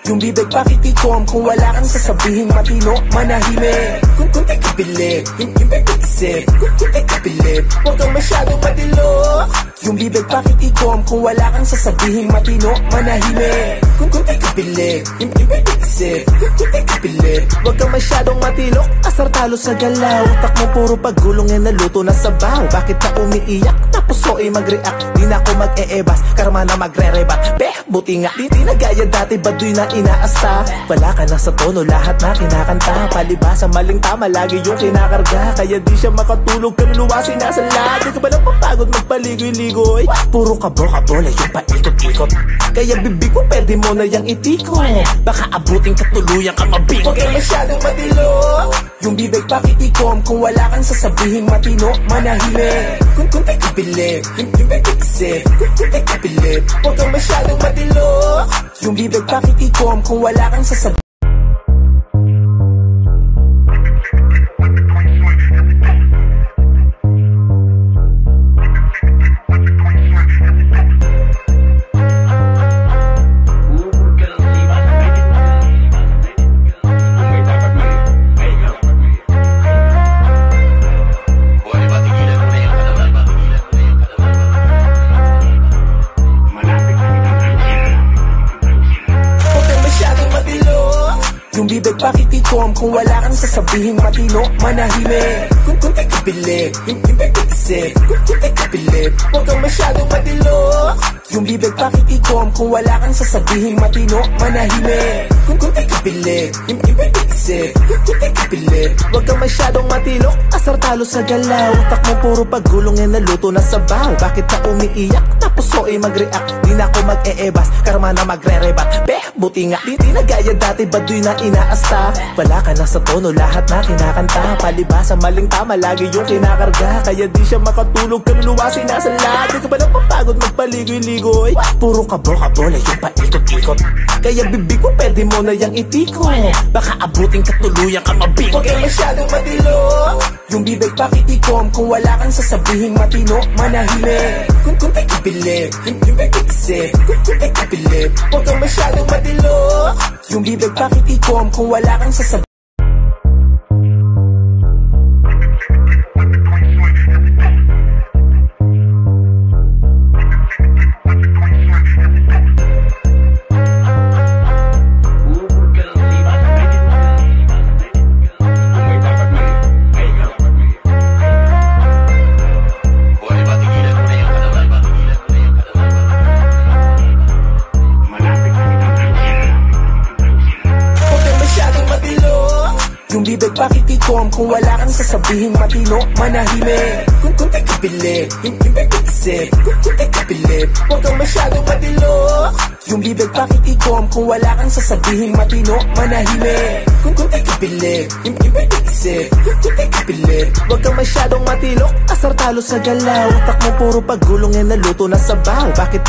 Yung bibig pakitikom kung wala kang sasabihing matino, manahimik. Kung di ka bilib, hindi pag-isip. Kung di ka bilib, huwag kang masyadong matilo. Yung bibig pakitikom kung wala kang sasabihing matino, manahimik. Kung di ka bilib, hindi pag-isip. Kung di ka bilib, huwag kang masyadong matilok. Asar talo sa galaw, utak mo puro paggulong na naluto na sabaw. Bakit ka umiiyak? Tapos so mag-react. Di na ako mag-e-ebas, karma na magre-rebat. Buti nga, di na gaya dati, baduy na inaasta. Wala ka na sa tono, lahat na kinakanta. Palibasa, maling tama, lagi yung kinakarga. Kaya di siya makatulog, kaluluwa sinasala. Di ka ba napapagod magpaligoy-ligoy? Puro kabo-kabo na yung paikot-ikot. Kaya bibig mo, pwede mo na yung itiko. Baka abuting katuluyan ka mabingo. Huwag kang masyadong matilo. Yung bibig pakitikom kung wala kang sasabihing matino, manahimik. Kung di ka bilib, hindi pag-isip. Kung di ka bilib, huwag kang masyadong matilo. Yung bibig pakitikom kung wala kang sasabihing Yung bibig pakitikom kung wala kang sasabihing matino, manahimik. Kung di ka bilib, hindi pag-isip. Kung di ka bilib, huwag kang masyadong matilo. Yung bibig pakitikom kung wala kang sasabihing matino, manahimik. Kung di ka bilib, hindi pag-isip. Kung di ka bilib, huwag kang masyadong matilok. Asar talo sa galaw, utak mo puro paggulong na naluto na sabaw. Bakit ka umiiyak? Tapos so mag-react. Di na ako mag-e-ebas, karma na magre-rebat. Buti nga, di na gaya dati, baduy na inaasta. Wala ka na sa tono, lahat na kinakanta. Palibasa, maling tama, lagi yung kinakarga. Kaya di siya makatulog, kaluluwa sinasala. Di ka ba napapagod magpaligoy-ligoy? Puro kabo-kabo na yung paikot-ikot. Kaya bibig mo, pwede mo na yung itiko. Baka abuting katuluyan ka mabingo. Huwag kang masyadong matilo. Yung bibig pakitikom kung wala kang sasabihing matino, manahimik. Kung di ka bilib, hindi pag-isip. Kung di ka bilib, huwag kang masyadong matilo. Yung bibig pakitikom kung wala kang sasabihing Yung bibig pakitikom kung wala kang sasabihing matino, manahimik. Kung di ka bilib, hindi pag-isip. Kung di ka bilib, huwag kang masyadong matilo. Yung bibig pakitikom kung wala kang sasabihing matino, manahimik. Kung di ka bilib, hindi pag-isip. Kung di ka bilib, huwag kang masyadong matilok. Asar talo sa galaw, utak mo puro paggulong na naluto na sabaw. Bakit